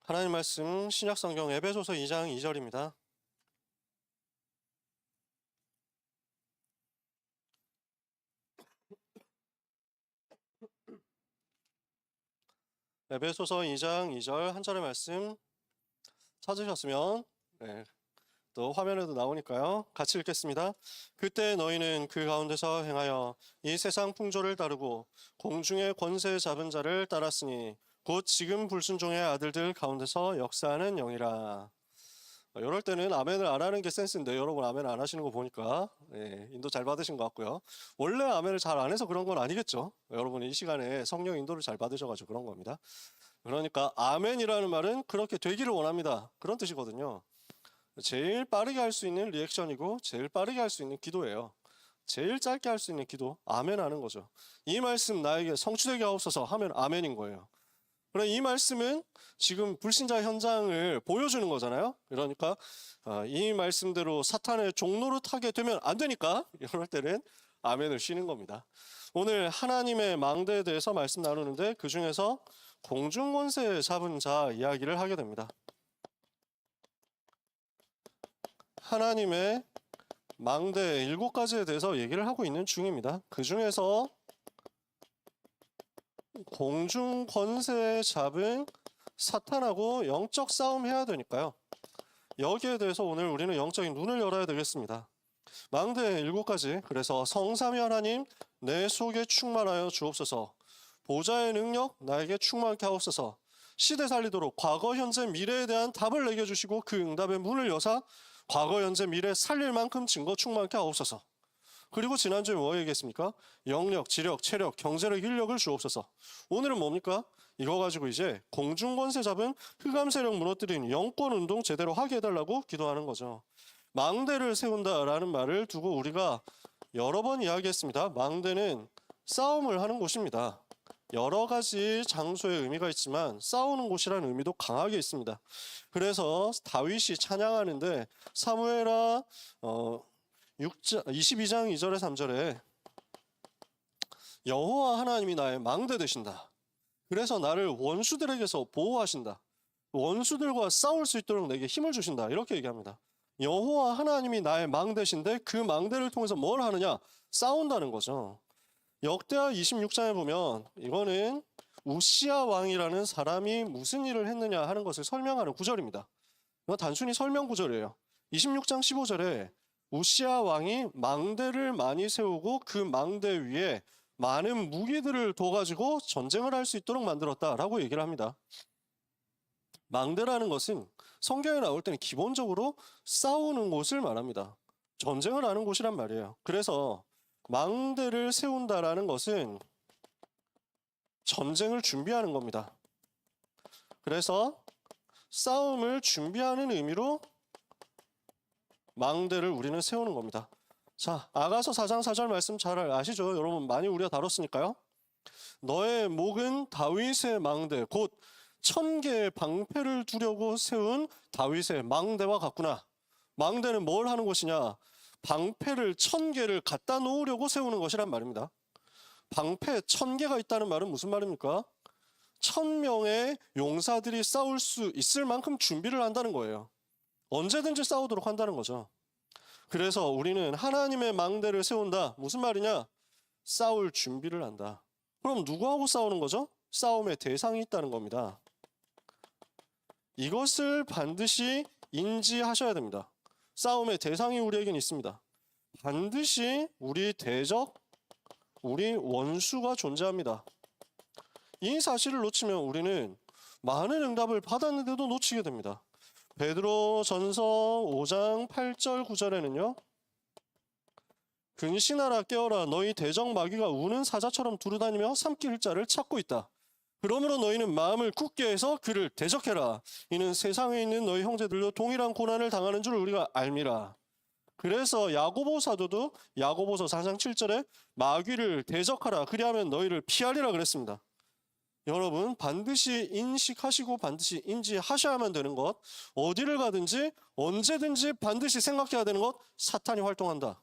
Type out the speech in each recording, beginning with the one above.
하나님 말씀 신약성경 에베소서 2장 2절입니다. 에베소서 2장 2절 한 절의 말씀 찾으셨으면 또 화면에도 나오니까요. 같이 읽겠습니다. 그때 너희는 그 가운데서 행하여 이 세상 풍조를 따르고 공중의 권세 잡은 자를 따랐으니 곧 지금 불순종의 아들들 가운데서 역사하는 영이라. 이럴 때는 아멘을 안 하는 게 센스인데 여러분 아멘 안 하시는 거 보니까 인도 잘 받으신 것 같고요. 원래 아멘을 잘 안 해서 그런 건 아니겠죠. 여러분이 이 시간에 성령 인도를 잘 받으셔가지고 그런 겁니다. 그러니까 아멘이라는 말은 그렇게 되기를 원합니다. 그런 뜻이거든요. 제일 빠르게 할 수 있는 리액션이고 제일 빠르게 할 수 있는 기도예요. 제일 짧게 할 수 있는 기도, 아멘 하는 거죠. 이 말씀 나에게 성취되게 하옵소서 하면 아멘인 거예요. 그럼 이 말씀은 지금 불신자 현장을 보여주는 거잖아요. 그러니까 이 말씀대로 사탄의 종로를 타게 되면 안 되니까 이럴 때는 아멘을 쉬는 겁니다. 오늘 하나님의 망대에 대해서 말씀 나누는데 그 중에서 공중권세 잡은 자 이야기를 하게 됩니다. 하나님의 망대 7가지에 대해서 얘기를 하고 있는 중입니다. 그 중에서 공중 권세 잡은 사탄하고 영적 싸움 해야 되니까요. 여기에 대해서 오늘 우리는 영적인 눈을 열어야 되겠습니다. 망대 7가지, 그래서 성삼위 하나님 내 속에 충만하여 주옵소서. 보좌의 능력 나에게 충만케 하옵소서. 시대 살리도록 과거 현재 미래에 대한 답을 내게 주시고 그 응답의 문을 여사 과거 현재 미래 살릴 만큼 증거 충만케 하옵소서. 그리고 지난주에 뭐 얘기했습니까? 영력, 지력, 체력, 경제력, 인력을 주옵소서. 오늘은 뭡니까? 이거 가지고 이제 공중권세 잡은 흑암 세력 무너뜨린 영권 운동 제대로 하게 해달라고 기도하는 거죠. 망대를 세운다라는 말을 두고 우리가 여러 번 이야기했습니다. 망대는 싸움을 하는 곳입니다. 여러 가지 장소의 의미가 있지만 싸우는 곳이라는 의미도 강하게 있습니다. 그래서 다윗이 찬양하는데 사무엘하 22장 2절에 3절에 여호와 하나님이 나의 망대 되신다. 그래서 나를 원수들에게서 보호하신다. 원수들과 싸울 수 있도록 내게 힘을 주신다. 이렇게 얘기합니다. 여호와 하나님이 나의 망대신데 그 망대를 통해서 뭘 하느냐? 싸운다는 거죠. 역대하 26장에 보면 이거는 우시야 왕이라는 사람이 무슨 일을 했느냐 하는 것을 설명하는 구절입니다. 이건 단순히 설명 구절이에요. 26장 15절에 우시야 왕이 망대를 많이 세우고 그 망대 위에 많은 무기들을 둬가지고 전쟁을 할 수 있도록 만들었다라고 얘기를 합니다. 망대라는 것은 성경에 나올 때는 기본적으로 싸우는 곳을 말합니다. 전쟁을 하는 곳이란 말이에요. 그래서 망대를 세운다라는 것은 전쟁을 준비하는 겁니다. 그래서 싸움을 준비하는 의미로 망대를 우리는 세우는 겁니다. 자, 아가서 4장 4절 말씀 잘 아시죠? 여러분 많이 우리가 다뤘으니까요. 너의 목은 다윗의 망대, 곧 1000개의 방패를 두려고 세운 다윗의 망대와 같구나. 망대는 뭘 하는 것이냐? 방패를 1000개를 갖다 놓으려고 세우는 것이란 말입니다. 방패 1000개가 있다는 말은 무슨 말입니까? 1000명의 용사들이 싸울 수 있을 만큼 준비를 한다는 거예요. 언제든지 싸우도록 한다는 거죠. 그래서 우리는 하나님의 망대를 세운다. 무슨 말이냐? 싸울 준비를 한다. 그럼 누구하고 싸우는 거죠? 싸움의 대상이 있다는 겁니다. 이것을 반드시 인지하셔야 됩니다. 싸움의 대상이 우리에겐 있습니다. 반드시 우리 대적, 우리 원수가 존재합니다. 이 사실을 놓치면 우리는 많은 응답을 받았는데도 놓치게 됩니다. 베드로전서 5장 8절 9절에는요. 근신하라 깨어라 너희 대적 마귀가 우는 사자처럼 두루다니며 삼킬 자를 찾고 있다. 그러므로 너희는 마음을 굳게 해서 그를 대적해라. 이는 세상에 있는 너희 형제들도 동일한 고난을 당하는 줄 우리가 알미라. 그래서 야고보 사도도 야고보서 4장 7절에 마귀를 대적하라. 그리하면 너희를 피하리라 그랬습니다. 여러분 반드시 인식하시고 반드시 인지하셔야만 되는 것, 어디를 가든지 언제든지 반드시 생각해야 되는 것, 사탄이 활동한다.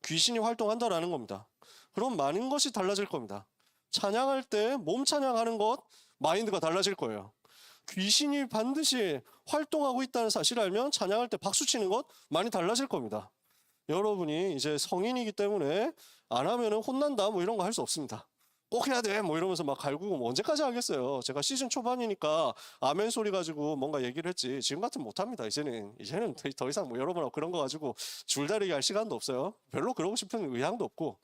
귀신이 활동한다라는 겁니다. 그럼 많은 것이 달라질 겁니다. 찬양할 때 몸 찬양하는 것, 마인드가 달라질 거예요. 귀신이 반드시 활동하고 있다는 사실을 알면 찬양할 때 박수 치는 것 많이 달라질 겁니다. 여러분이 이제 성인이기 때문에 안 하면은 혼난다 뭐 이런 거 할 수 없습니다. 꼭 해야 돼 뭐 이러면서 막 갈구고 뭐 언제까지 하겠어요. 제가 시즌 초반이니까 아멘 소리 가지고 뭔가 얘기를 했지 지금 같으면 못합니다. 이제는 더 이상 뭐 여러분하고 그런 거 가지고 줄다리기 할 시간도 없어요. 별로 그러고 싶은 의향도 없고.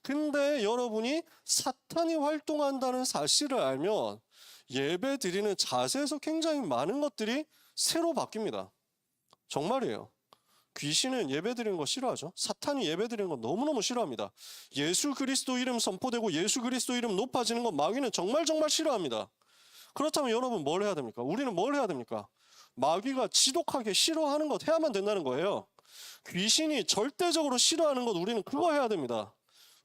근데 여러분이 사탄이 활동한다는 사실을 알면 예배 드리는 자세에서 굉장히 많은 것들이 새로 바뀝니다. 정말이에요. 귀신은 예배 드리는 거 싫어하죠. 사탄이 예배 드리는 거 너무너무 싫어합니다. 예수 그리스도 이름 선포되고 예수 그리스도 이름 높아지는 거 마귀는 정말 싫어합니다. 그렇다면 여러분 뭘 해야 됩니까? 우리는 뭘 해야 됩니까? 마귀가 지독하게 싫어하는 것 해야만 된다는 거예요. 귀신이 절대적으로 싫어하는 것 우리는 그거 해야 됩니다.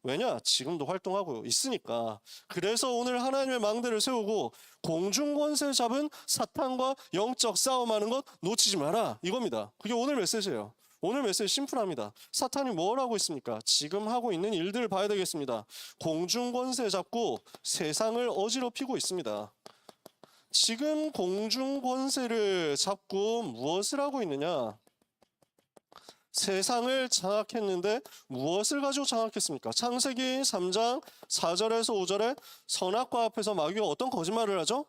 왜냐? 지금도 활동하고 있으니까. 그래서 오늘 하나님의 망대를 세우고 공중권세 잡은 사탄과 영적 싸움하는 것 놓치지 마라 이겁니다. 그게 오늘 메시지예요. 오늘 메시지 심플합니다. 사탄이 뭘 하고 있습니까? 지금 하고 있는 일들을 봐야 되겠습니다. 공중권세 잡고 세상을 어지럽히고 있습니다. 지금 공중권세를 잡고 무엇을 하고 있느냐? 세상을 장악했는데 무엇을 가지고 장악했습니까? 창세기 3장 4절에서 5절에 선악과 앞에서 마귀가 어떤 거짓말을 하죠?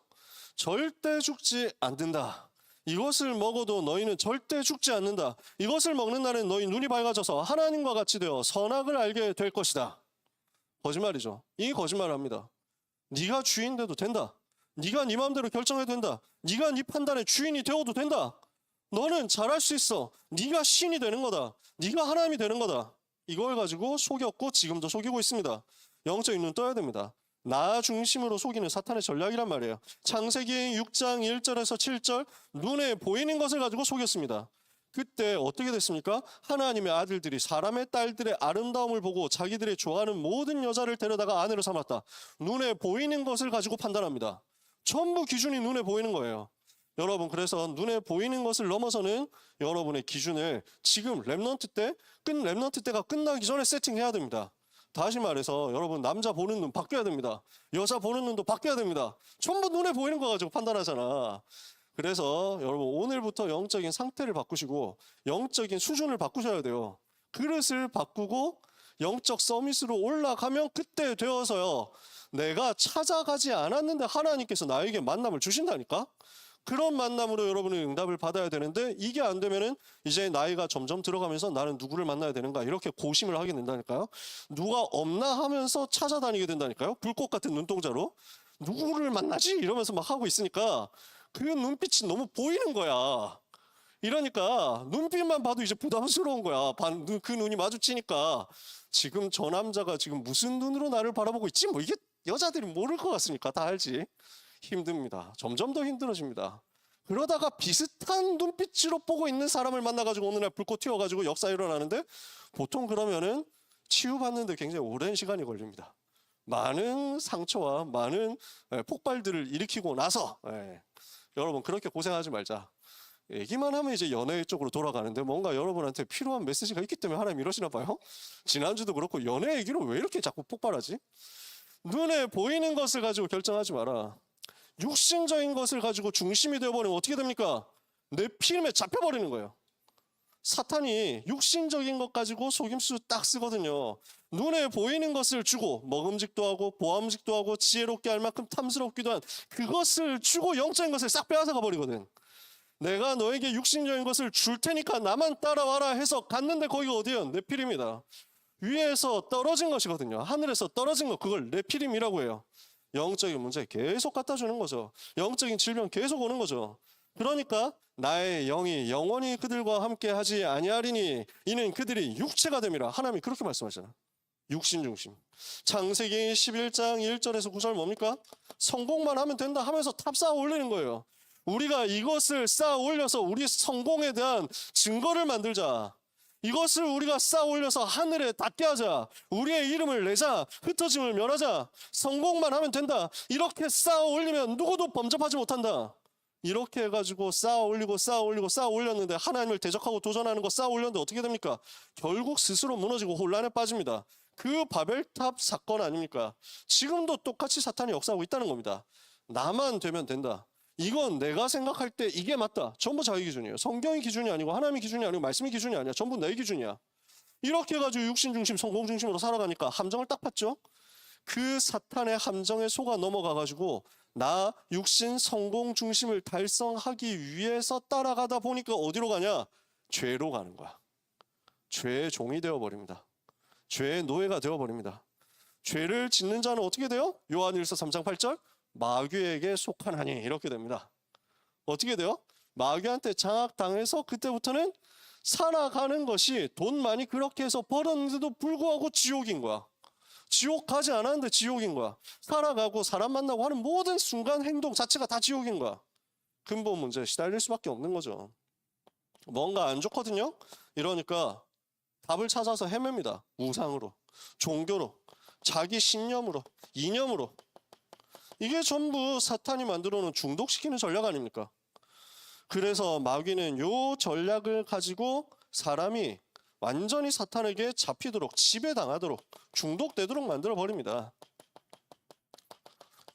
절대 죽지 않는다. 이것을 먹어도 너희는 절대 죽지 않는다. 이것을 먹는 날엔 너희 눈이 밝아져서 하나님과 같이 되어 선악을 알게 될 것이다. 거짓말이죠. 이 거짓말을 합니다. 네가 주인 돼도 된다. 네가 네 마음대로 결정해도 된다. 네가 네 판단의 주인이 되어도 된다. 너는 잘할 수 있어. 네가 신이 되는 거다. 네가 하나님이 되는 거다. 이걸 가지고 속였고 지금도 속이고 있습니다. 영적인 눈 떠야 됩니다. 나 중심으로 속이는 사탄의 전략이란 말이에요. 창세기 6장 1절에서 7절 눈에 보이는 것을 가지고 속였습니다. 그때 어떻게 됐습니까? 하나님의 아들들이 사람의 딸들의 아름다움을 보고 자기들이 좋아하는 모든 여자를 데려다가 아내로 삼았다. 눈에 보이는 것을 가지고 판단합니다. 전부 기준이 눈에 보이는 거예요. 여러분 그래서 눈에 보이는 것을 넘어서는 여러분의 기준을 지금 렘넌트 때가 끝나기 전에 세팅해야 됩니다. 다시 말해서 여러분 남자 보는 눈 바뀌어야 됩니다. 여자 보는 눈도 바뀌어야 됩니다. 전부 눈에 보이는 거 가지고 판단하잖아. 그래서 여러분 오늘부터 영적인 상태를 바꾸시고 영적인 수준을 바꾸셔야 돼요. 그릇을 바꾸고 영적 서밋으로 올라가면 그때 되어서요. 내가 찾아가지 않았는데 하나님께서 나에게 만남을 주신다니까? 그런 만남으로 여러분의 응답을 받아야 되는데 이게 안 되면은 이제 나이가 점점 들어가면서 나는 누구를 만나야 되는가 이렇게 고심을 하게 된다니까요. 누가 없나 하면서 찾아다니게 된다니까요. 불꽃 같은 눈동자로 누구를 만나지 이러면서 막 하고 있으니까 그 눈빛이 너무 보이는 거야. 이러니까 눈빛만 봐도 이제 부담스러운 거야. 그 눈이 마주치니까 지금 저 남자가 지금 무슨 눈으로 나를 바라보고 있지? 뭐 이게 여자들이 모를 것 같으니까 다 알지. 힘듭니다. 점점 더 힘들어집니다. 그러다가 비슷한 눈빛으로 보고 있는 사람을 만나가지고 어느 날 불꽃 튀어가지고 역사 일어나는데 보통 그러면은 치유받는데 굉장히 오랜 시간이 걸립니다. 많은 상처와 많은 폭발들을 일으키고 나서 여러분 그렇게 고생하지 말자. 얘기만 하면 이제 연애 쪽으로 돌아가는데 뭔가 여러분한테 필요한 메시지가 있기 때문에 하나님 이러시나 봐요. 지난주도 그렇고 연애 얘기를 왜 이렇게 자꾸 폭발하지? 눈에 보이는 것을 가지고 결정하지 마라. 육신적인 것을 가지고 중심이 되어버리면 어떻게 됩니까? 내 필름에 잡혀버리는 거예요. 사탄이 육신적인 것 가지고 속임수 딱 쓰거든요. 눈에 보이는 것을 주고 먹음직도 하고 보암직도 하고 지혜롭게 할 만큼 탐스럽기도 한 그것을 주고 영적인 것을 싹 빼앗아가 버리거든. 내가 너에게 육신적인 것을 줄 테니까 나만 따라와라 해서 갔는데 거기가 어디예요? 네피림이다. 위에서 떨어진 것이거든요. 하늘에서 떨어진 것 그걸 네피림이라고 해요. 영적인 문제 계속 갖다 주는 거죠. 영적인 질병 계속 오는 거죠. 그러니까 나의 영이 영원히 그들과 함께 하지 아니하리니 이는 그들이 육체가 됨이라. 하나님이 그렇게 말씀하잖아. 육신 중심. 창세기 11장 1절에서 9절 뭡니까? 성공만 하면 된다 하면서 탑 쌓아 올리는 거예요. 우리가 이것을 쌓아 올려서 우리 성공에 대한 증거를 만들자. 이것을 우리가 쌓아 올려서 하늘에 닿게 하자. 우리의 이름을 내자. 흩어짐을 면하자. 성공만 하면 된다. 이렇게 쌓아 올리면 누구도 범접하지 못한다. 이렇게 해가지고 쌓아 올리고 올렸는데 하나님을 대적하고 도전하는 거 쌓아 올렸는데 어떻게 됩니까? 결국 스스로 무너지고 혼란에 빠집니다. 그 바벨탑 사건 아닙니까? 지금도 똑같이 사탄이 역사하고 있다는 겁니다. 나만 되면 된다. 이건 내가 생각할 때 이게 맞다. 전부 자기 기준이에요. 성경이 기준이 아니고 하나님의 기준이 아니고 말씀의 기준이 아니야. 전부 내 기준이야. 이렇게 해가지고 육신 중심, 성공 중심으로 살아가니까 함정을 딱 봤죠. 그 사탄의 함정에 속아 넘어가가지고 나 육신 성공 중심을 달성하기 위해서 따라가다 보니까 어디로 가냐? 죄로 가는 거야. 죄의 종이 되어버립니다. 죄의 노예가 되어버립니다. 죄를 짓는 자는 어떻게 돼요? 요한일서 3장 8절 마귀에게 속하나니 이렇게 됩니다. 어떻게 돼요? 마귀한테 장악당해서 그때부터는 살아가는 것이 돈 많이 그렇게 해서 벌었는데도 불구하고 지옥인 거야. 지옥 가지 않았는데 지옥인 거야. 살아가고 사람 만나고 하는 모든 순간 행동 자체가 다 지옥인 거야. 근본 문제에 시달릴 수밖에 없는 거죠. 뭔가 안 좋거든요. 이러니까 답을 찾아서 헤맵니다. 우상으로, 종교로, 자기 신념으로, 이념으로. 이게 전부 사탄이 만들어 놓은 중독시키는 전략 아닙니까? 그래서 마귀는 요 전략을 가지고 사람이 완전히 사탄에게 잡히도록, 지배당하도록, 중독되도록 만들어 버립니다.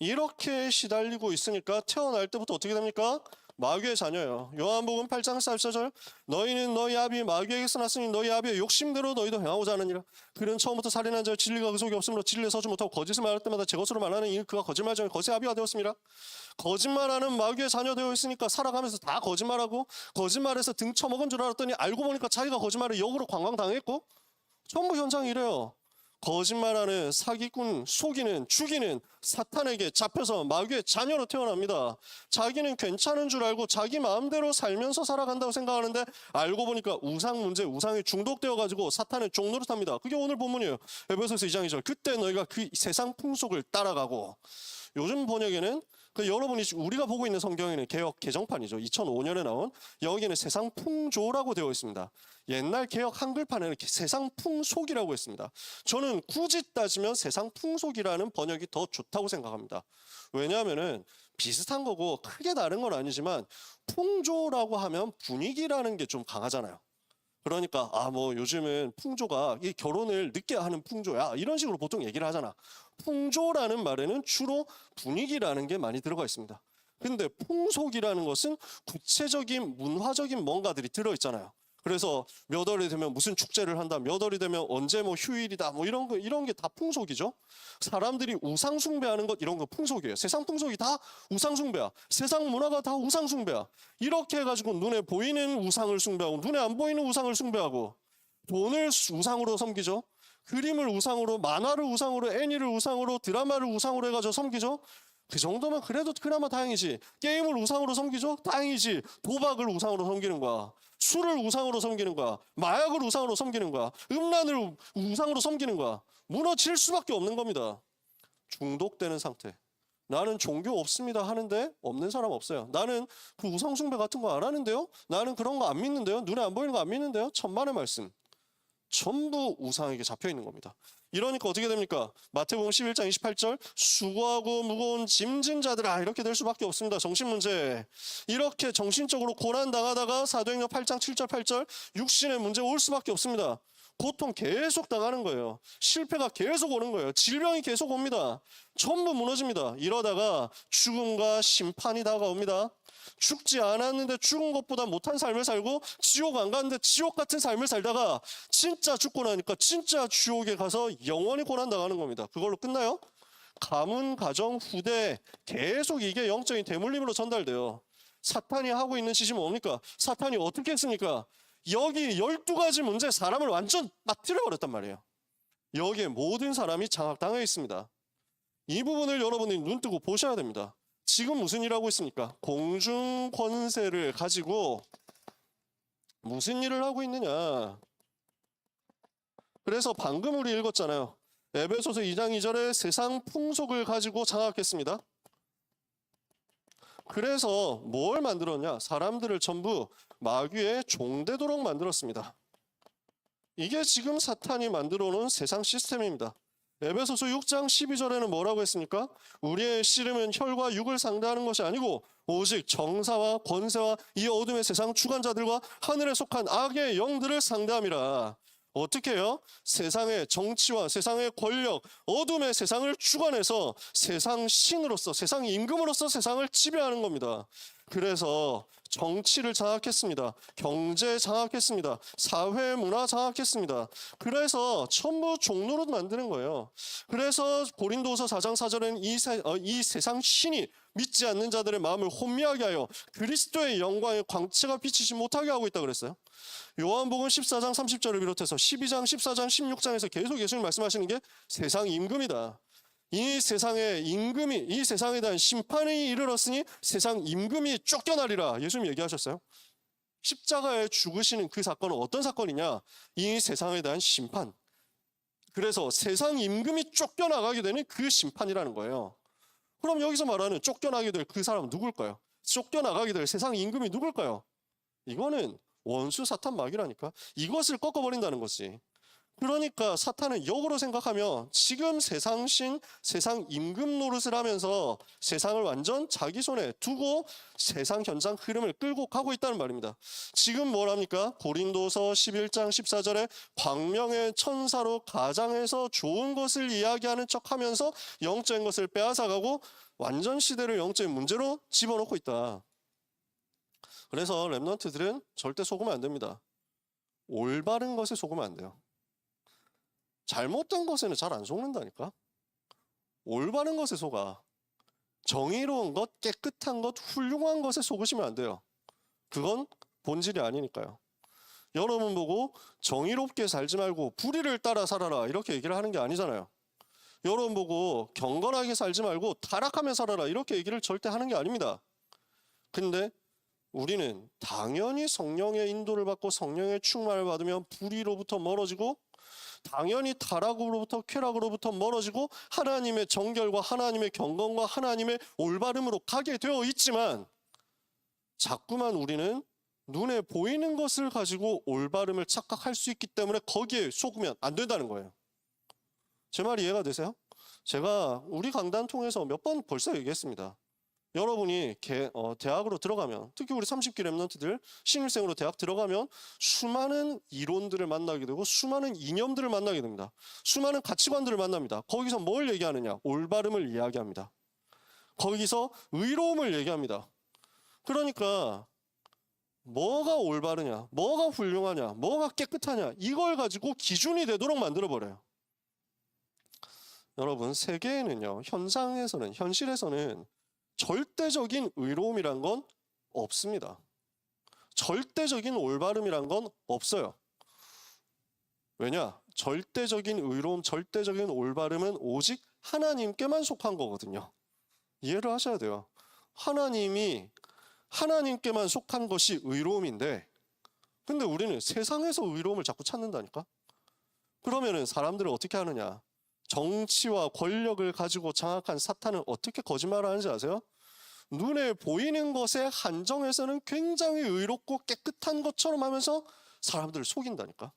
이렇게 시달리고 있으니까 태어날 때부터 어떻게 됩니까? 마귀의 자녀예요. 요한복음 8장 14절 너희는 너희 아비 마귀에게서 났으니 너희 아비의 욕심대로 너희도 행하고자 하느니라. 그는 처음부터 살인한 자여 진리가 그 속에 없으므로 진리에 서지 못하고 거짓을 말할 때마다 제 것으로 말하는 이 그가 거짓말쟁이 거짓의 아비가 되었습니다. 거짓말하는 마귀의 자녀 되어 있으니까 살아가면서 다 거짓말하고 거짓말해서 등 쳐먹은 줄 알았더니 알고 보니까 자기가 거짓말을 역으로 관광당했고 전부 현상이 이래요. 거짓말하는 사기꾼, 속이는, 죽이는 사탄에게 잡혀서 마귀의 자녀로 태어납니다. 자기는 괜찮은 줄 알고 자기 마음대로 살면서 살아간다고 생각하는데 알고 보니까 우상 문제, 우상에 중독되어가지고 사탄의 종노릇합니다. 그게 오늘 본문이에요. 에베소서 2장 2절 그때 너희가 그 세상 풍속을 따라가고 요즘 번역에는 여러분이 우리가 보고 있는 성경에는 개역 개정판이죠. 2005년에 나온 여기는 세상 풍조라고 되어 있습니다. 옛날 개역 한글판에는 세상 풍속이라고 했습니다. 저는 굳이 따지면 세상 풍속이라는 번역이 더 좋다고 생각합니다. 왜냐하면은 비슷한 거고 크게 다른 건 아니지만 풍조라고 하면 분위기라는 게 좀 강하잖아요. 그러니까 뭐 요즘은 풍조가 이 결혼을 늦게 하는 풍조야 이런 식으로 보통 얘기를 하잖아. 풍조라는 말에는 주로 분위기라는 게 많이 들어가 있습니다. 근데 풍속이라는 것은 구체적인 문화적인 뭔가들이 들어있잖아요. 그래서 몇 월이 되면 무슨 축제를 한다, 몇 월이 되면 언제 뭐 휴일이다, 뭐 이런 게 다 풍속이죠. 사람들이 우상 숭배하는 것 이런 거 풍속이에요. 세상 풍속이 다 우상 숭배야. 세상 문화가 다 우상 숭배야. 이렇게 해가지고 눈에 보이는 우상을 숭배하고 눈에 안 보이는 우상을 숭배하고 돈을 우상으로 섬기죠. 그림을 우상으로, 만화를 우상으로, 애니를 우상으로, 드라마를 우상으로 해가지고 섬기죠. 그 정도면 그래도 그나마 다행이지. 게임을 우상으로 섬기죠? 다행이지. 도박을 우상으로 섬기는 거야. 술을 우상으로 섬기는 거야. 마약을 우상으로 섬기는 거야. 음란을 우상으로 섬기는 거야. 무너질 수밖에 없는 겁니다. 중독되는 상태. 나는 종교 없습니다 하는데 없는 사람 없어요. 나는 그 우상 숭배 같은 거 안 하는데요? 나는 그런 거 안 믿는데요? 눈에 안 보이는 거 안 믿는데요? 천만의 말씀. 전부 우상에게 잡혀 있는 겁니다. 이러니까 어떻게 됩니까? 마태복음 11장 28절 수고하고 무거운 짐진 자들아 이렇게 될 수밖에 없습니다. 정신문제. 이렇게 정신적으로 고난당하다가 사도행전 8장 7절 8절 육신의 문제 올 수밖에 없습니다. 고통 계속 당하는 거예요. 실패가 계속 오는 거예요. 질병이 계속 옵니다. 전부 무너집니다. 이러다가 죽음과 심판이 다가옵니다. 죽지 않았는데 죽은 것보다 못한 삶을 살고 지옥 안 갔는데 지옥 같은 삶을 살다가 진짜 죽고 나니까 진짜 지옥에 가서 영원히 고난당하는 겁니다. 그걸로 끝나요? 가문, 가정, 후대 계속 이게 영적인 대물림으로 전달돼요. 사탄이 하고 있는 짓이 뭡니까? 사탄이 어떻게 했습니까? 여기 12가지 문제 사람을 완전 빠뜨려 버렸단 말이에요. 여기에 모든 사람이 장악당해 있습니다. 이 부분을 여러분이 눈 뜨고 보셔야 됩니다. 지금 무슨 일을 하고 있습니까? 공중 권세를 가지고 무슨 일을 하고 있느냐. 그래서 방금 우리 읽었잖아요. 에베소서 2장 2절에 세상 풍속을 가지고 장악했습니다. 그래서 뭘 만들었냐? 사람들을 전부 마귀의 종되도록 만들었습니다. 이게 지금 사탄이 만들어 놓은 세상 시스템입니다. 에베소서 6장 12절에는 뭐라고 했습니까? 우리의 씨름은 혈과 육을 상대하는 것이 아니고 오직 정사와 권세와 이 어둠의 세상 주관자들과 하늘에 속한 악의 영들을 상대함이라. 어떻게 해요? 세상의 정치와 세상의 권력, 어둠의 세상을 주관해서 세상 신으로서, 세상 임금으로서 세상을 지배하는 겁니다. 그래서 정치를 장악했습니다. 경제 장악했습니다. 사회 문화 장악했습니다. 그래서 전부 종로로 만드는 거예요. 그래서 고린도서 4장 4절에는 이 세상 신이 믿지 않는 자들의 마음을 혼미하게 하여 그리스도의 영광의 광채가 비치지 못하게 하고 있다 그랬어요. 요한복음 14장 30절을 비롯해서 12장, 14장, 16장에서 계속 예수님 말씀하시는 게 세상 임금이다. 이 세상의 임금이, 이 세상에 대한 심판이 이르렀으니 세상 임금이 쫓겨나리라. 예수님 얘기하셨어요. 십자가에 죽으시는 그 사건은 어떤 사건이냐? 이 세상에 대한 심판. 그래서 세상 임금이 쫓겨나가게 되는 그 심판이라는 거예요. 그럼 여기서 말하는 쫓겨나게 될 그 사람은 누굴까요? 쫓겨나가게 될 세상 임금이 누굴까요? 이거는 원수 사탄 마귀라니까. 이것을 꺾어버린다는 거지. 그러니까 사탄은 역으로 생각하면 지금 세상 신, 세상 임금 노릇을 하면서 세상을 완전 자기 손에 두고 세상 현상 흐름을 끌고 가고 있다는 말입니다. 지금 뭐랍니까? 고린도서 11장 14절에 광명의 천사로 가장해서 좋은 것을 이야기하는 척하면서 영적인 것을 빼앗아가고 완전 시대를 영적인 문제로 집어넣고 있다. 그래서 렘넌트들은 절대 속으면 안 됩니다. 올바른 것에 속으면 안 돼요. 잘못된 것에는 잘 안 속는다니까. 올바른 것에 속아. 정의로운 것, 깨끗한 것, 훌륭한 것에 속으시면 안 돼요. 그건 본질이 아니니까요. 여러분 보고 정의롭게 살지 말고 불의를 따라 살아라 이렇게 얘기를 하는 게 아니잖아요. 여러분 보고 경건하게 살지 말고 타락하며 살아라 이렇게 얘기를 절대 하는 게 아닙니다. 근데 우리는 당연히 성령의 인도를 받고 성령의 충만을 받으면 불의로부터 멀어지고 당연히 타락으로부터 쾌락으로부터 멀어지고 하나님의 정결과 하나님의 경건과 하나님의 올바름으로 가게 되어 있지만 자꾸만 우리는 눈에 보이는 것을 가지고 올바름을 착각할 수 있기 때문에 거기에 속으면 안 된다는 거예요. 제 말이 이해가 되세요? 제가 우리 강단 통해서 몇 번 벌써 얘기했습니다. 여러분이 대학으로 들어가면, 특히 우리 30기 랩런트들 신입생으로 대학 들어가면 수많은 이론들을 만나게 되고 수많은 이념들을 만나게 됩니다. 수많은 가치관들을 만납니다. 거기서 뭘 얘기하느냐? 올바름을 이야기합니다. 거기서 의로움을 얘기합니다. 그러니까 뭐가 올바르냐, 뭐가 훌륭하냐, 뭐가 깨끗하냐 이걸 가지고 기준이 되도록 만들어버려요. 여러분, 세계에는요, 현상에서는, 현실에서는 절대적인 의로움이란 건 없습니다. 절대적인 올바름이란 건 없어요. 왜냐? 절대적인 의로움, 절대적인 올바름은 오직 하나님께만 속한 거거든요. 이해를 하셔야 돼요. 하나님께만 속한 것이 의로움인데, 근데 우리는 세상에서 의로움을 자꾸 찾는다니까? 그러면은 사람들은 어떻게 하느냐? 정치와 권력을 가지고 장악한 사탄은 어떻게 거짓말을 하는지 아세요? 눈에 보이는 것에 한정해서는 굉장히 의롭고 깨끗한 것처럼 하면서 사람들을 속인다니까.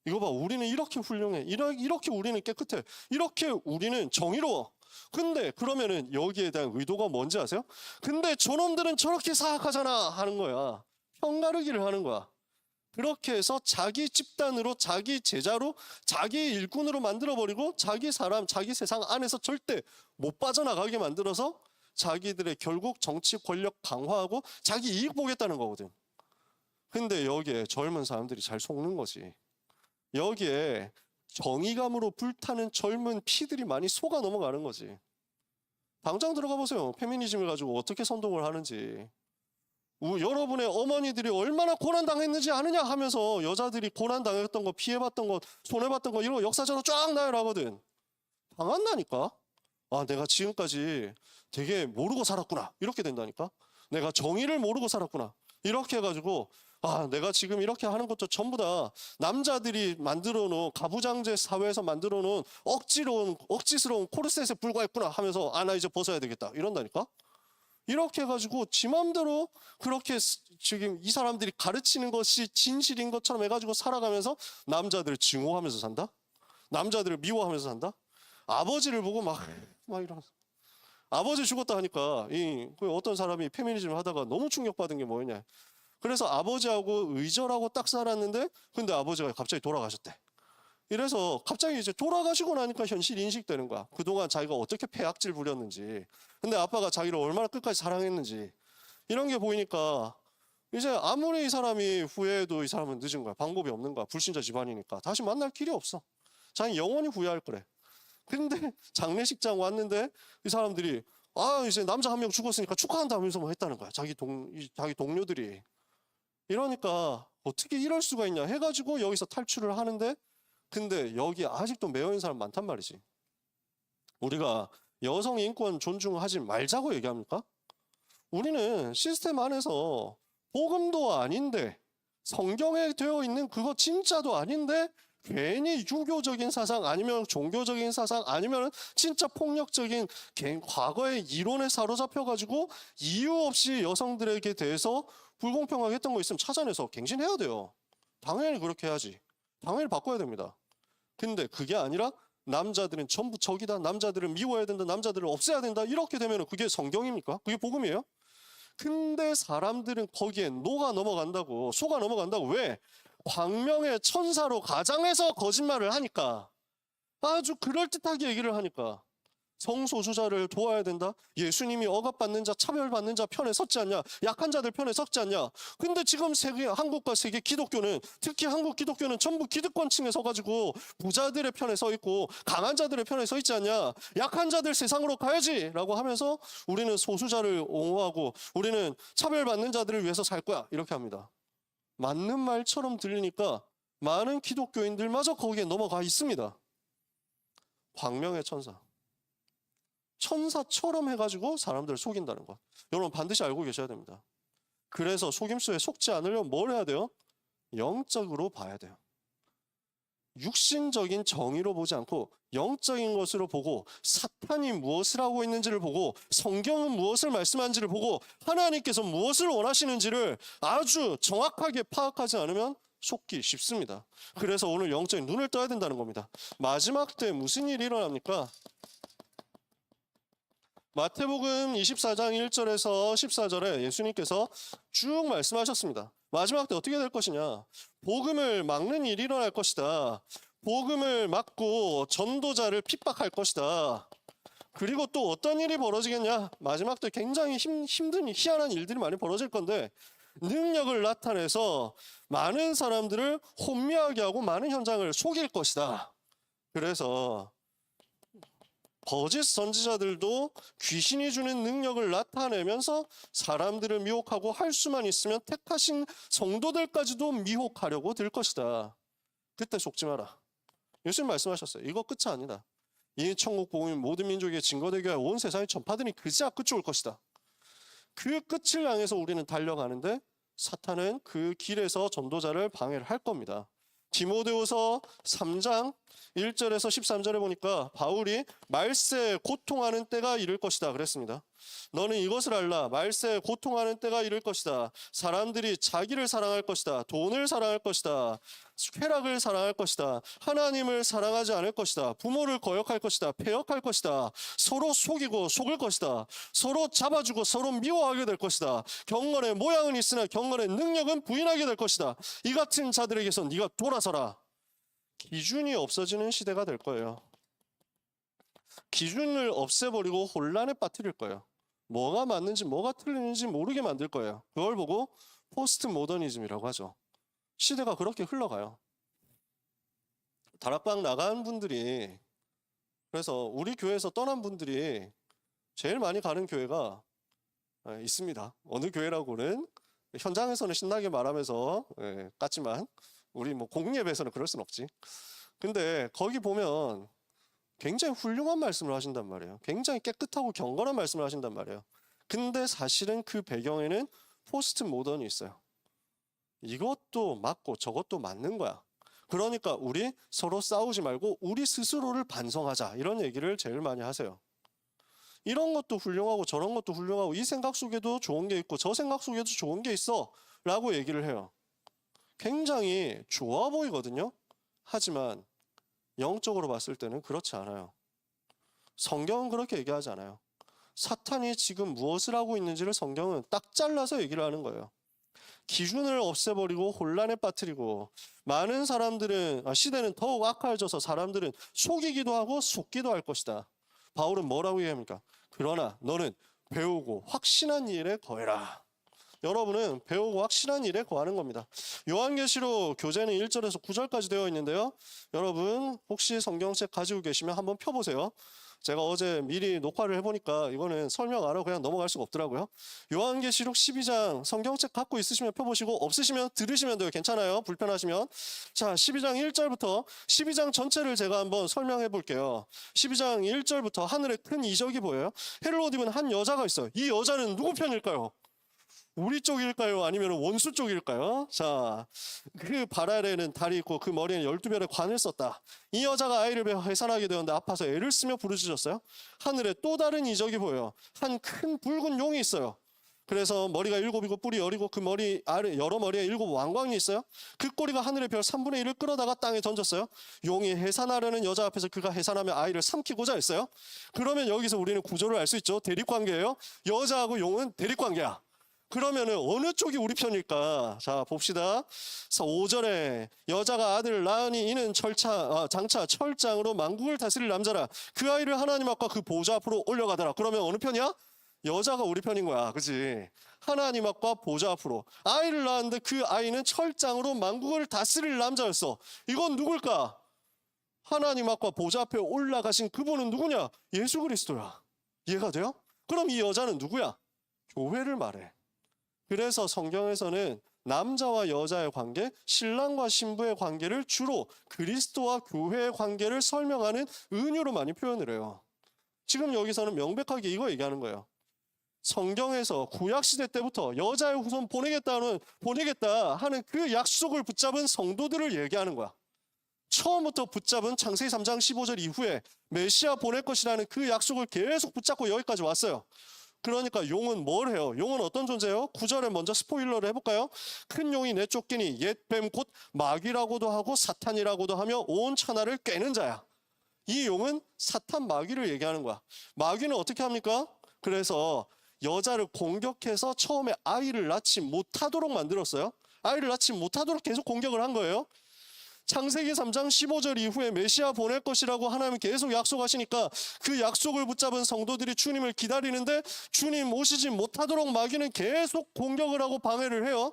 이거 봐, 우리는 이렇게 훌륭해, 이렇게 우리는 깨끗해, 이렇게 우리는 정의로워. 근데 그러면은 여기에 대한 의도가 뭔지 아세요? 근데 저놈들은 저렇게 사악하잖아 하는 거야. 편가르기를 하는 거야. 그렇게 해서 자기 집단으로, 자기 제자로, 자기 일꾼으로 만들어버리고 자기 사람, 자기 세상 안에서 절대 못 빠져나가게 만들어서 자기들의 결국 정치 권력 강화하고 자기 이익 보겠다는 거거든. 근데 여기에 젊은 사람들이 잘 속는 거지. 여기에 정의감으로 불타는 젊은 피들이 많이 속아 넘어가는 거지. 당장 들어가 보세요. 페미니즘을 가지고 어떻게 선동을 하는지. 여러분의 어머니들이 얼마나 고난당했는지 아느냐 하면서 여자들이 고난당했던 거, 피해봤던 거, 손해봤던 거 이런 거 역사적으로 쫙 나열하거든. 당한다니까. 아, 내가 지금까지 되게 모르고 살았구나 이렇게 된다니까. 내가 정의를 모르고 살았구나 이렇게 해가지고 아, 내가 지금 이렇게 하는 것도 전부 다 남자들이 만들어 놓은 가부장제 사회에서 만들어 놓은 억지스러운 코르셋에 불과했구나 하면서 아, 나 이제 벗어야 되겠다 이런다니까. 이렇게 해가지고 지 맘대로 그렇게 지금 이 사람들이 가르치는 것이 진실인 것처럼 해가지고 살아가면서 남자들을 증오하면서 산다? 남자들을 미워하면서 산다? 아버지를 보고 막 이러면서 아버지 죽었다 하니까 그 어떤 사람이 페미니즘을 하다가 너무 충격받은 게 뭐였냐? 그래서 아버지하고 의절하고 딱 살았는데 근데 아버지가 갑자기 돌아가셨대. 이래서 갑자기 이제 돌아가시고 나니까 현실이 인식되는 거야. 그동안 자기가 어떻게 폐악질 부렸는지, 근데 아빠가 자기를 얼마나 끝까지 사랑했는지 이런 게 보이니까 이제 아무리 이 사람이 후회해도 이 사람은 늦은 거야. 방법이 없는 거야. 불신자 집안이니까 다시 만날 길이 없어. 자기 영원히 후회할 거래. 근데 장례식장 왔는데 이 사람들이 이제 남자 한 명 죽었으니까 축하한다 하면서 뭐 했다는 거야. 자기 동료들이. 이러니까 어떻게 이럴 수가 있냐 해가지고 여기서 탈출을 하는데, 근데 여기 아직도 매여 있는 사람 많단 말이지. 우리가 여성 인권 존중하지 말자고 얘기합니까? 우리는 시스템 안에서 복음도 아닌데 성경에 되어 있는 그거 진짜도 아닌데 괜히 유교적인 사상 아니면 종교적인 사상 아니면 진짜 폭력적인 과거의 이론에 사로잡혀가지고 이유 없이 여성들에게 대해서 불공평하게 했던 거 있으면 찾아내서 갱신해야 돼요. 당연히 그렇게 해야지. 당연히 바꿔야 됩니다. 근데 그게 아니라 남자들은 전부 적이다, 남자들은 미워야 된다, 남자들을 없애야 된다, 이렇게 되면 그게 성경입니까? 그게 복음이에요? 근데 사람들은 거기에 녹아 넘어간다고, 속아 넘어간다고. 왜? 광명의 천사로 가장해서 거짓말을 하니까, 아주 그럴듯하게 얘기를 하니까. 성소수자를 도와야 된다? 예수님이 억압받는 자, 차별받는 자 편에 섰지 않냐? 약한 자들 편에 섰지 않냐? 근데 지금 한국과 세계 기독교는, 특히 한국 기독교는 전부 기득권층에 서가지고 부자들의 편에 서 있고 강한 자들의 편에 서 있지 않냐? 약한 자들 세상으로 가야지! 라고 하면서 우리는 소수자를 옹호하고 우리는 차별받는 자들을 위해서 살 거야. 이렇게 합니다. 맞는 말처럼 들리니까 많은 기독교인들마저 거기에 넘어가 있습니다. 광명의 천사. 천사처럼 해가지고 사람들을 속인다는 것. 여러분 반드시 알고 계셔야 됩니다. 그래서 속임수에 속지 않으려면 뭘 해야 돼요? 영적으로 봐야 돼요. 육신적인 정의로 보지 않고 영적인 것으로 보고, 사탄이 무엇을 하고 있는지를 보고, 성경은 무엇을 말씀하는지를 보고, 하나님께서 무엇을 원하시는지를 아주 정확하게 파악하지 않으면 속기 쉽습니다. 그래서 오늘 영적인 눈을 떠야 된다는 겁니다. 마지막 때 무슨 일이 일어납니까? 마태복음 24장 1절에서 14절에 예수님께서 쭉 말씀하셨습니다. 마지막 때 어떻게 될 것이냐? 복음을 막는 일이 일어날 것이다. 복음을 막고 전도자를 핍박할 것이다. 그리고 또 어떤 일이 벌어지겠냐? 마지막 때 굉장히 힘든 희한한 일들이 많이 벌어질 건데, 능력을 나타내서 많은 사람들을 혼미하게 하고 많은 현장을 속일 것이다. 그래서 거짓 선지자들도 귀신이 주는 능력을 나타내면서 사람들을 미혹하고 할 수만 있으면 택하신 성도들까지도 미혹하려고 들 것이다. 그때 속지 마라. 예수님 말씀하셨어요. 이거 끝이 아니다. 이 천국 복음이 모든 민족에게 증거되게 하여 온 세상에 전파되니 그제야 끝이 올 것이다. 그 끝을 향해서 우리는 달려가는데 사탄은 그 길에서 전도자를 방해를 할 겁니다. 디모데후서 3장 1절에서 13절에 보니까 바울이 말세에 고통하는 때가 이를 것이다 그랬습니다. 너는 이것을 알라. 말세에 고통하는 때가 이를 것이다. 사람들이 자기를 사랑할 것이다. 돈을 사랑할 것이다. 쾌락을 사랑할 것이다. 하나님을 사랑하지 않을 것이다. 부모를 거역할 것이다. 패역할 것이다. 서로 속이고 속을 것이다. 서로 잡아주고 서로 미워하게 될 것이다. 경건의 모양은 있으나 경건의 능력은 부인하게 될 것이다. 이 같은 자들에게서 네가 돌아서라. 기준이 없어지는 시대가 될 거예요. 기준을 없애버리고 혼란에 빠뜨릴 거예요. 뭐가 맞는지 뭐가 틀리는지 모르게 만들 거예요. 그걸 보고 포스트 모더니즘이라고 하죠. 시대가 그렇게 흘러가요. 다락방 나간 분들이, 그래서 우리 교회에서 떠난 분들이 제일 많이 가는 교회가 있습니다. 어느 교회라고는 현장에서는 신나게 말하면서 깠지만 우리 뭐 공예배에서는 그럴 순 없지. 근데 거기 보면 굉장히 훌륭한 말씀을 하신단 말이에요. 굉장히 깨끗하고 경건한 말씀을 하신단 말이에요. 근데 사실은 그 배경에는 포스트 모던이 있어요. 이것도 맞고 저것도 맞는 거야. 그러니까 우리 서로 싸우지 말고 우리 스스로를 반성하자, 이런 얘기를 제일 많이 하세요. 이런 것도 훌륭하고 저런 것도 훌륭하고 이 생각 속에도 좋은 게 있고 저 생각 속에도 좋은 게 있어 라고 얘기를 해요. 굉장히 좋아 보이거든요. 하지만 영적으로 봤을 때는 그렇지 않아요. 성경은 그렇게 얘기하지 않아요. 사탄이 지금 무엇을 하고 있는지를 성경은 딱 잘라서 얘기를 하는 거예요. 기준을 없애버리고 혼란에 빠뜨리고 많은 사람들은 시대는 더욱 악화해져서 사람들은 속이기도 하고 속기도 할 것이다. 바울은 뭐라고 얘기합니까? 그러나 너는 배우고 확신한 일에 거해라. 여러분은 배우고 확신한 일에 거하는 겁니다. 요한계시록 교재는 1절에서 9절까지 되어 있는데요. 여러분 혹시 성경책 가지고 계시면 한번 펴보세요. 제가 어제 미리 녹화를 해보니까 이거는 설명 안 하고 그냥 넘어갈 수가 없더라고요. 요한계시록 12장 성경책 갖고 있으시면 펴보시고 없으시면 들으시면 돼요. 괜찮아요. 불편하시면. 자, 12장 1절부터 12장 전체를 제가 한번 설명해 볼게요. 12장 1절부터 하늘에 큰 이적이 보여요. 해를 입은 한 여자가 있어요. 이 여자는 누구 편일까요? 우리 쪽일까요? 아니면 원수 쪽일까요? 자, 그 발 아래는 달이 있고 그 머리에는 12별의 관을 썼다. 이 여자가 아이를 배어 해산하게 되었는데 아파서 애를 쓰며 부르짖었어요. 하늘에 또 다른 이적이 보여요. 한 큰 붉은 용이 있어요. 그래서 머리가 7이고 뿔이 10이고 그 머리 아래 여러 머리에 7 왕광이 있어요. 그 꼬리가 하늘의 별 3분의 1을 끌어다가 땅에 던졌어요. 용이 해산하려는 여자 앞에서 그가 해산하며 아이를 삼키고자 했어요. 그러면 여기서 우리는 구조를 알 수 있죠. 대립관계예요. 여자하고 용은 대립관계야. 그러면은 어느 쪽이 우리 편일까? 자, 봅시다. 5절에 여자가 아들을 낳으니 이는 장차 철장으로 만국을 다스릴 남자라. 그 아이를 하나님 앞과 그 보좌 앞으로 올려가더라. 그러면 어느 편이야? 여자가 우리 편인 거야. 그치? 하나님 앞과 보좌 앞으로. 아이를 낳았는데 그 아이는 철장으로 만국을 다스릴 남자였어. 이건 누굴까? 하나님 앞과 보좌 앞에 올라가신 그분은 누구냐? 예수 그리스도야. 이해가 돼요? 그럼 이 여자는 누구야? 교회를 말해. 그래서 성경에서는 남자와 여자의 관계, 신랑과 신부의 관계를 주로 그리스도와 교회의 관계를 설명하는 은유로 많이 표현을 해요. 지금 여기서는 명백하게 이거 얘기하는 거예요. 성경에서 구약시대 때부터 여자의 후손 보내겠다 하는 그 약속을 붙잡은 성도들을 얘기하는 거야. 처음부터 붙잡은 창세기 3장 15절 이후에 메시아 보낼 것이라는 그 약속을 계속 붙잡고 여기까지 왔어요. 그러니까 용은 뭘 해요? 용은 어떤 존재예요? 9절에 먼저 스포일러를 해볼까요? 큰 용이 내쫓기니 옛 뱀 곧 마귀라고도 하고 사탄이라고도 하며 온 천하를 꿰는 자야. 이 용은 사탄 마귀를 얘기하는 거야. 마귀는 어떻게 합니까? 그래서 여자를 공격해서 처음에 아이를 낳지 못하도록 만들었어요. 아이를 낳지 못하도록 계속 공격을 한 거예요. 창세기 3장 15절 이후에 메시아 보낼 것이라고 하나님은 계속 약속하시니까 그 약속을 붙잡은 성도들이 주님을 기다리는데 주님 오시지 못하도록 마귀는 계속 공격을 하고 방해를 해요.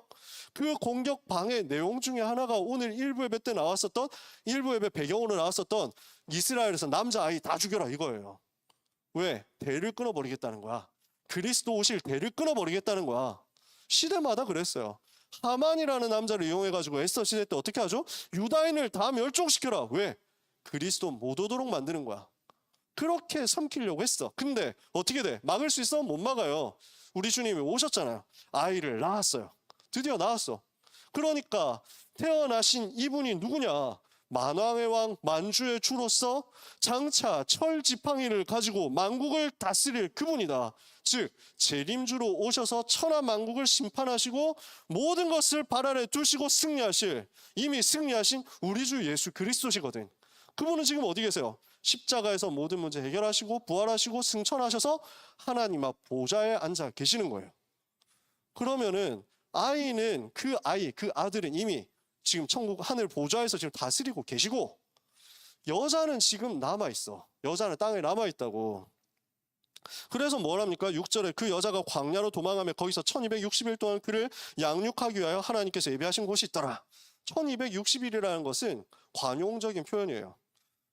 그 공격 방해 내용 중에 하나가 오늘 일부 예배 때 나왔었던, 일부 예배 배경으로 나왔었던 이스라엘에서 남자아이 다 죽여라 이거예요. 왜? 대를 끊어버리겠다는 거야. 그리스도 오실 대를 끊어버리겠다는 거야. 시대마다 그랬어요. 하만이라는 남자를 이용해가지고 에스더 시대 때 어떻게 하죠? 유다인을 다 멸종시켜라. 왜? 그리스도 못 오도록 만드는 거야. 그렇게 삼키려고 했어. 근데 어떻게 돼? 막을 수 있어? 못 막아요. 우리 주님이 오셨잖아요. 아이를 낳았어요. 드디어 낳았어. 그러니까 태어나신 이분이 누구냐? 만왕의 왕, 만주의 주로서 장차 철지팡이를 가지고 만국을 다스릴 그분이다. 즉 재림주로 오셔서 천하 만국을 심판하시고 모든 것을 발 아래 두시고 승리하실, 이미 승리하신 우리 주 예수 그리스도시거든. 그분은 지금 어디 계세요? 십자가에서 모든 문제 해결하시고 부활하시고 승천하셔서 하나님 앞 보좌에 앉아 계시는 거예요. 그러면은 아이는 그 아들은 이미 지금 천국 하늘 보좌에서 지금 다스리고 계시고, 여자는 지금 남아있어. 여자는 땅에 남아있다고. 그래서 뭐랍니까? 6절에 그 여자가 광야로 도망하며 거기서 1260일 동안 그를 양육하기 위하여 하나님께서 예비하신 곳이 있더라. 1260일이라는 것은 관용적인 표현이에요.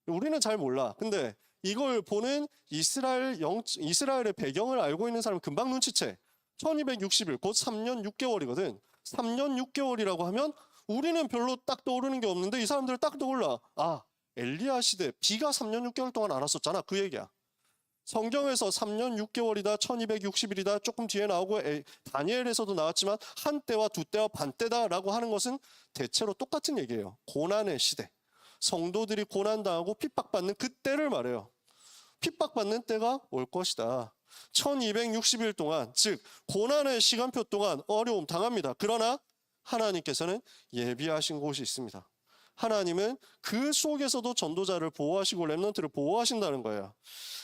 우리는 잘 몰라. 근데 이걸 보는 이스라엘의 배경을 알고 있는 사람은 금방 눈치채. 1260일, 곧 3년 6개월이거든. 3년 6개월이라고 하면 우리는 별로 딱 떠오르는 게 없는데 이 사람들은 딱 떠올라. 아, 엘리야 시대 비가 3년 6개월 동안 안 왔었잖아. 그 얘기야. 성경에서 3년 6개월이다, 1260일이다, 조금 뒤에 나오고 다니엘에서도 나왔지만 한때와 두때와 반때다라고 하는 것은 대체로 똑같은 얘기예요. 고난의 시대. 성도들이 고난당하고 핍박받는 그때를 말해요. 핍박받는 때가 올 것이다. 1260일 동안, 즉 고난의 시간표 동안 어려움 당합니다. 그러나 하나님께서는 예비하신 곳이 있습니다. 하나님은 그 속에서도 전도자를 보호하시고 렘넌트를 보호하신다는 거예요.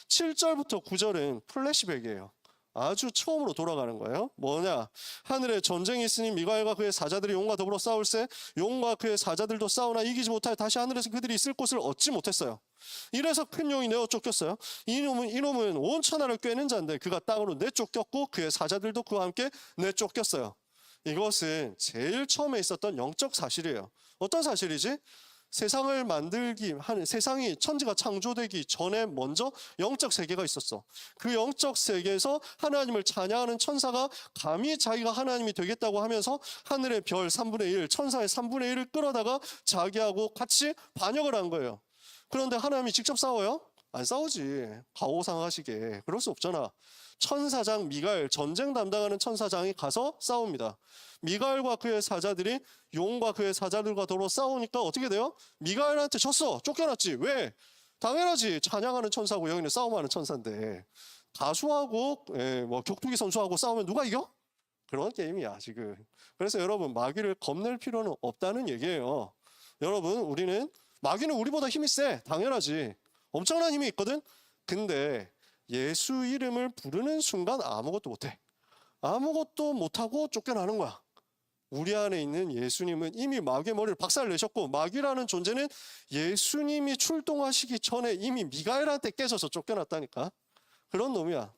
7절부터 9절은 플래시백이에요. 아주 처음으로 돌아가는 거예요. 뭐냐? 하늘에 전쟁이 있으니 미가엘과 그의 사자들이 용과 더불어 싸울세 용과 그의 사자들도 싸우나 이기지 못하여 다시 하늘에서 그들이 있을 곳을 얻지 못했어요. 이래서 큰 용이 내어 쫓겼어요. 이놈은 온 천하를 꿰는 자인데 그가 땅으로 내쫓겼고 그의 사자들도 그와 함께 내쫓겼어요. 이것은 제일 처음에 있었던 영적 사실이에요. 어떤 사실이지? 세상을 만들기 한 세상이 천지가 창조되기 전에 먼저 영적 세계가 있었어. 그 영적 세계에서 하나님을 찬양하는 천사가 감히 자기가 하나님이 되겠다고 하면서 하늘의 별 3분의 1, 천사의 3분의 1을 끌어다가 자기하고 같이 반역을 한 거예요. 그런데 하나님이 직접 싸워요? 안 싸우지. 가오상하시게. 그럴 수 없잖아. 천사장 미가엘, 전쟁 담당하는 천사장이 가서 싸웁니다. 미가엘과 그의 사자들이 용과 그의 사자들과 더불어 싸우니까 어떻게 돼요? 미가엘한테 졌어. 쫓겨났지. 왜? 당연하지. 찬양하는 천사고 여기는 싸움하는 천사인데 가수하고 뭐 격투기 선수하고 싸우면 누가 이겨? 그런 게임이야 지금. 그래서 여러분 마귀를 겁낼 필요는 없다는 얘기예요. 여러분 마귀는 우리보다 힘이 세. 당연하지. 엄청난 힘이 있거든. 근데 예수 이름을 부르는 순간 아무것도 못해. 아무것도 못하고 쫓겨나는 거야. 우리 안에 있는 예수님은 이미 마귀의 머리를 박살내셨고 마귀라는 존재는 예수님이 출동하시기 전에 이미 미가엘한테 깨져서 쫓겨났다니까. 그런 놈이야.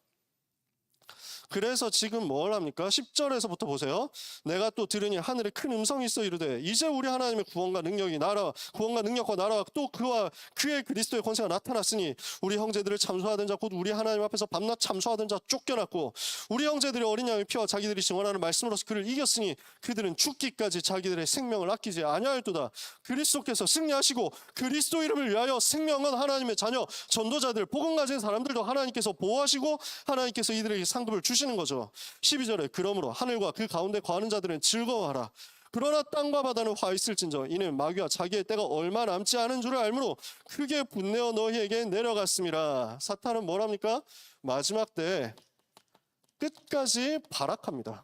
그래서 지금 뭘 합니까? 10절에서부터 보세요. 내가 또 들으니 하늘에 큰 음성이 있어 이르되 이제 우리 하나님의 구원과 능력과 나라와 또 그와 그의 그리스도의 권세가 나타났으니 우리 형제들을 참소하던 자 곧 우리 하나님 앞에서 밤낮 참소하던 자 쫓겨났고 우리 형제들이 어린 양의 피와 자기들이 증언하는 말씀으로서 그를 이겼으니 그들은 죽기까지 자기들의 생명을 아끼지 아니하였도다. 그리스도께서 승리하시고 그리스도 이름을 위하여 생명은 하나님의 자녀 전도자들 복음 가진 사람들도 하나님께서 보호하시고 하나님께서 이들에게 상급을 주시는 거죠. 12절에 그러므로 하늘과 그 가운데 거하는 자들은 즐거워하라. 그러나 땅과 바다는 화 있을진저 이는 마귀와 자기의 때가 얼마 남지 않은 줄을 알므로 크게 분내어 너희에게 내려갔습니다. 사탄은 뭐랍니까? 마지막 때 끝까지 발악합니다.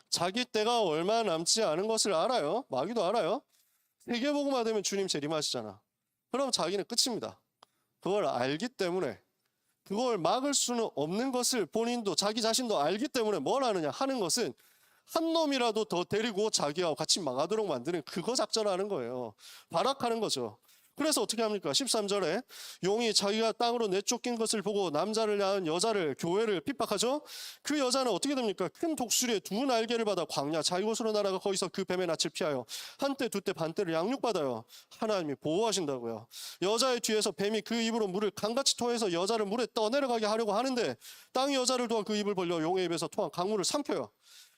자기 때가 얼마 남지 않은 것을 알아요. 마귀도 알아요. 세계복음화 되면 주님 재림하시잖아. 그럼 자기는 끝입니다. 그걸 알기 때문에 그걸 막을 수는 없는 것을 본인도 자기 자신도 알기 때문에 뭘 하느냐 하는 것은 한 놈이라도 더 데리고 자기와 같이 망하도록 만드는 그거 작전하는 거예요. 발악하는 거죠. 그래서 어떻게 합니까? 13절에 용이 자기가 땅으로 내쫓긴 것을 보고 남자를 낳은 여자를 교회를 핍박하죠. 그 여자는 어떻게 됩니까? 큰 독수리의 두 날개를 받아 광야 자기곳으로 날아가 거기서 그 뱀의 낯을 피하여 한때 두때 반때를 양육받아요. 하나님이 보호하신다고요. 여자의 뒤에서 뱀이 그 입으로 물을 강같이 토해서 여자를 물에 떠내려가게 하려고 하는데 땅이 여자를 도와 그 입을 벌려 용의 입에서 토한 강물을 삼켜요.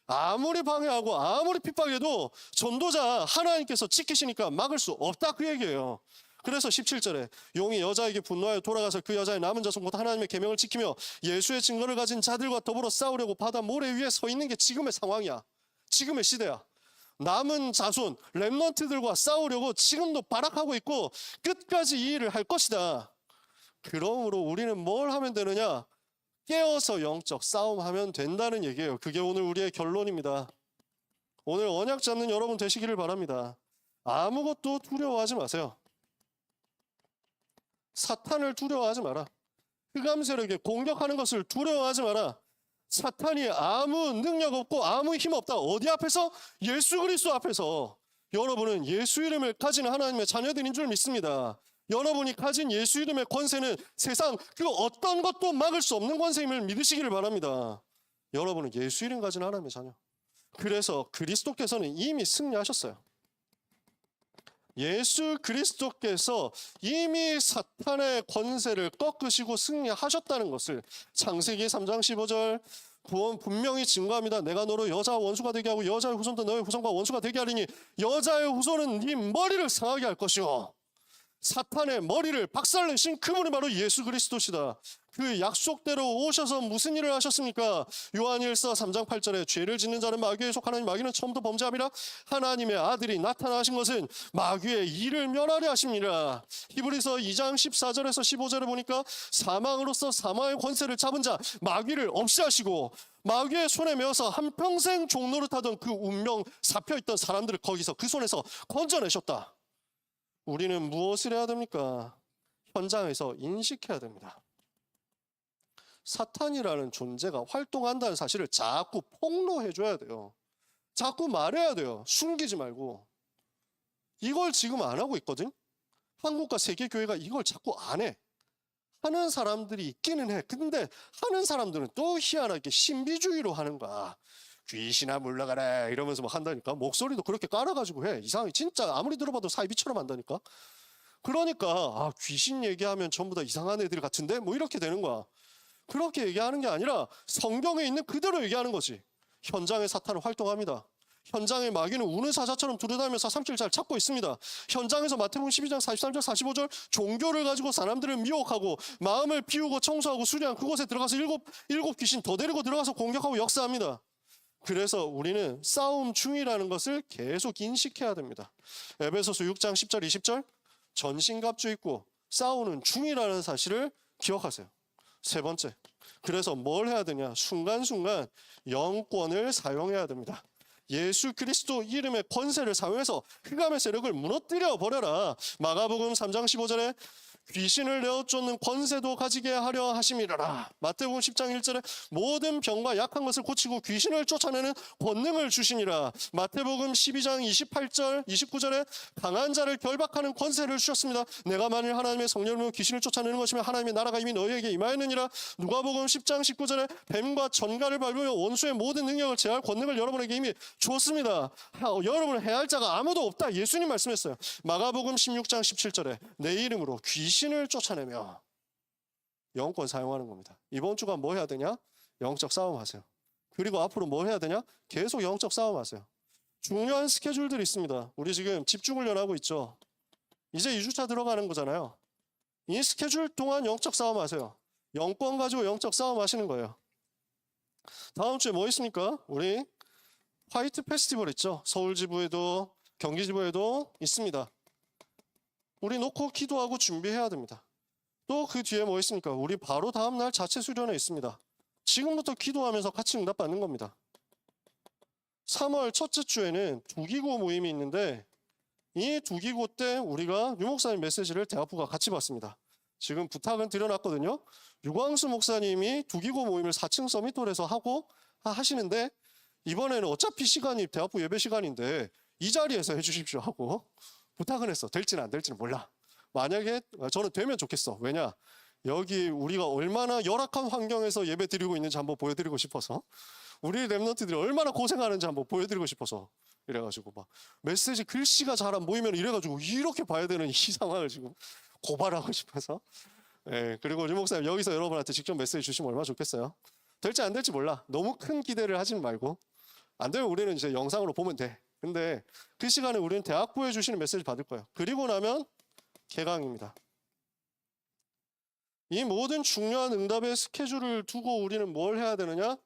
아무리 방해하고 아무리 핍박해도 전도자 하나님께서 지키시니까 막을 수 없다 그 얘기예요. 그래서 17절에 용이 여자에게 분노하여 돌아가서 그 여자의 남은 자손 곧 하나님의 계명을 지키며 예수의 증거를 가진 자들과 더불어 싸우려고 바다 모래 위에 서 있는 게 지금의 상황이야. 지금의 시대야. 남은 자손 렘넌트들과 싸우려고 지금도 발악하고 있고 끝까지 이 일을 할 것이다. 그러므로 우리는 뭘 하면 되느냐? 깨어서 영적 싸움하면 된다는 얘기예요. 그게 오늘 우리의 결론입니다. 오늘 언약 잡는 여러분 되시기를 바랍니다. 아무것도 두려워하지 마세요. 사탄을 두려워하지 마라. 흑암 세력에 공격하는 것을 두려워하지 마라. 사탄이 아무 능력 없고 아무 힘 없다. 어디 앞에서? 예수 그리스도 앞에서. 여러분은 예수 이름을 가진 하나님의 자녀들인 줄 믿습니다. 여러분이 가진 예수 이름의 권세는 세상 그 어떤 것도 막을 수 없는 권세임을 믿으시기를 바랍니다. 여러분은 예수 이름 가진 하나님의 자녀. 그래서 그리스도께서는 이미 승리하셨어요. 예수 그리스도께서 이미 사탄의 권세를 꺾으시고 승리하셨다는 것을 창세기 3장 15절 구원 분명히 증거합니다. 내가 너로 여자와 원수가 되게 하고 여자의 후손도 너의 후손과 원수가 되게 하리니 여자의 후손은 네 머리를 상하게 할 것이요 사탄의 머리를 박살내신 그분이 바로 예수 그리스도시다. 그 약속대로 오셔서 무슨 일을 하셨습니까? 요한일서 3장 8절에 죄를 짓는 자는 마귀에 속하나니 마귀는 처음부터 범죄함이라 하나님의 아들이 나타나신 것은 마귀의 일을 멸하려 하십니다. 히브리서 2장 14절에서 15절에 보니까 사망으로서 사망의 권세를 잡은 자 마귀를 없이 하시고 마귀의 손에 매어서 한평생 종노릇하던 그 운명 잡혀있던 사람들을 거기서 그 손에서 건져내셨다. 우리는 무엇을 해야 됩니까? 현장에서 인식해야 됩니다. 사탄이라는 존재가 활동한다는 사실을 자꾸 폭로해줘야 돼요. 자꾸 말해야 돼요. 숨기지 말고. 이걸 지금 안 하고 있거든. 한국과 세계교회가 이걸 자꾸 안 해. 하는 사람들이 있기는 해. 근데 하는 사람들은 또 희한하게 신비주의로 하는 거야. 귀신아 물러가라 이러면서 막 한다니까. 목소리도 그렇게 깔아가지고 해. 이상해. 진짜 아무리 들어봐도 사이비처럼 한다니까. 그러니까 귀신 얘기하면 전부 다 이상한 애들 같은데 뭐 이렇게 되는 거야. 그렇게 얘기하는 게 아니라 성경에 있는 그대로 얘기하는 거지. 현장에 사탄은 활동합니다. 현장에 마귀는 우는 사자처럼 두루다니면서 사삼킬 잘 찾고 있습니다. 현장에서 마태복음 12장 43절 45절 종교를 가지고 사람들을 미혹하고 마음을 비우고 청소하고 수리한 그곳에 들어가서 일곱 귀신 더 데리고 들어가서 공격하고 역사합니다. 그래서 우리는 싸움 중이라는 것을 계속 인식해야 됩니다. 에베소서 6장 10절 20절 전신갑주 입고 싸우는 중이라는 사실을 기억하세요. 세 번째, 그래서 뭘 해야 되냐? 순간순간 영권을 사용해야 됩니다. 예수 그리스도 이름의 권세를 사용해서 흑암의 세력을 무너뜨려 버려라. 마가복음 3장 15절에 귀신을 내어 쫓는 권세도 가지게 하려 하심이라라. 마태복음 10장 1절에 모든 병과 약한 것을 고치고 귀신을 쫓아내는 권능을 주시니라. 마태복음 12장 28절 29절에 강한 자를 결박하는 권세를 주셨습니다. 내가 만일 하나님의 성령으로 귀신을 쫓아내는 것이면 하나님의 나라가 이미 너희에게 임하였느니라. 누가복음 10장 19절에 뱀과 전갈을 밟으며 원수의 모든 능력을 제할 권능을 여러분에게 이미 줬습니다. 여러분을 해할 자가 아무도 없다. 예수님 말씀했어요. 마가복음 16장 17절에 내 이름으로 귀신을 쫓아내며 영권 사용하는 겁니다. 이번 주간 뭐 해야 되냐? 영적 싸움 하세요. 그리고 앞으로 뭐 해야 되냐? 계속 영적 싸움 하세요. 중요한 스케줄들이 있습니다. 우리 지금 집중훈련하고 있죠. 이제 2주차 들어가는 거잖아요. 이 스케줄 동안 영적 싸움 하세요. 영권 가지고 영적 싸움 하시는 거예요. 다음 주에 뭐 있습니까? 우리 화이트 페스티벌 있죠. 서울 지부에도 경기 지부에도 있습니다. 우리 놓고 기도하고 준비해야 됩니다. 또 그 뒤에 뭐 있습니까? 우리 바로 다음날 자체 수련회 있습니다. 지금부터 기도하면서 같이 응답받는 겁니다. 3월 첫째 주에는 두기고 모임이 있는데 이 두기고 때 우리가 유 목사님 메시지를 대학부가 같이 봤습니다. 지금 부탁은 드려놨거든요. 유광수 목사님이 두기고 모임을 4층 서밋홀에서 하시는데 이번에는 어차피 시간이 대학부 예배 시간인데 이 자리에서 해주십시오 하고 부탁은 했어. 될지는 안 될지는 몰라. 만약에 저는 되면 좋겠어. 왜냐? 여기 우리가 얼마나 열악한 환경에서 예배 드리고 있는지 한번 보여드리고 싶어서 우리 랩런트들이 얼마나 고생하는지 한번 보여드리고 싶어서 이래가지고 막 메시지 글씨가 잘 안 보이면 이래가지고 이렇게 봐야 되는 이 상황을 지금 고발하고 싶어서 그리고 유 목사님 여기서 여러분한테 직접 메시지 주시면 얼마나 좋겠어요. 될지 안 될지 몰라. 너무 큰 기대를 하지 말고 안 되면 우리는 이제 영상으로 보면 돼. 근데 그 시간에 우리는 대학부에 주시는 메시지 받을 거예요. 그리고 나면 개강입니다. 이 모든 중요한 응답의 스케줄을 두고 우리는 뭘 해야 되느냐?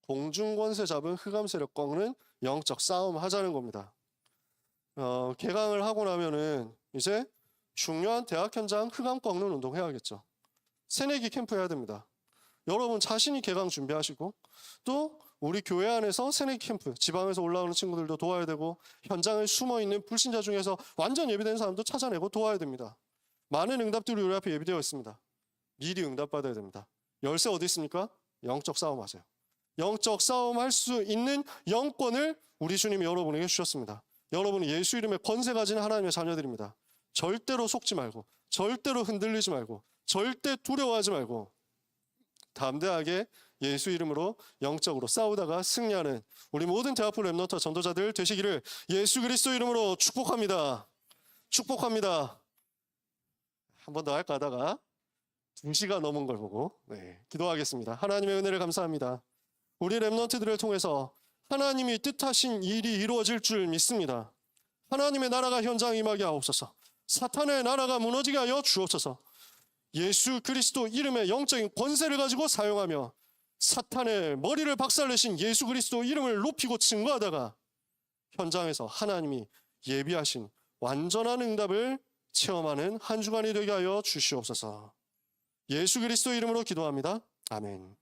공중권세 잡은 흑암 세력 꺾는 영적 싸움 하자는 겁니다. 개강을 하고 나면은 이제 중요한 대학 현장 흑암 꺾는 운동 해야겠죠. 새내기 캠프 해야 됩니다. 여러분 자신이 개강 준비하시고 또 우리 교회 안에서 새내기 캠프, 지방에서 올라오는 친구들도 도와야 되고 현장에 숨어있는 불신자 중에서 완전 예비된 사람도 찾아내고 도와야 됩니다. 많은 응답들이 우리 앞에 예비되어 있습니다. 미리 응답받아야 됩니다. 열쇠 어디 있습니까? 영적 싸움 하세요. 영적 싸움 할 수 있는 영권을 우리 주님이 여러분에게 주셨습니다. 여러분은 예수 이름의 권세 가진 하나님의 자녀들입니다. 절대로 속지 말고 절대로 흔들리지 말고 절대 두려워하지 말고 담대하게 예수 이름으로 영적으로 싸우다가 승리하는 우리 모든 대학부 랩런트 전도자들 되시기를 예수 그리스도 이름으로 축복합니다. 축복합니다. 한 번 더 할까 하다가 2시가 넘은 걸 보고 기도하겠습니다. 하나님의 은혜를 감사합니다. 우리 랩런트들을 통해서 하나님이 뜻하신 일이 이루어질 줄 믿습니다. 하나님의 나라가 현장에 임하게 하옵소서. 사탄의 나라가 무너지게 하여 주옵소서. 예수 그리스도 이름의 영적인 권세를 가지고 사용하며 사탄의 머리를 박살내신 예수 그리스도 이름을 높이고 증거하다가 현장에서 하나님이 예비하신 완전한 응답을 체험하는 한 주간이 되게 하여 주시옵소서. 예수 그리스도 이름으로 기도합니다. 아멘.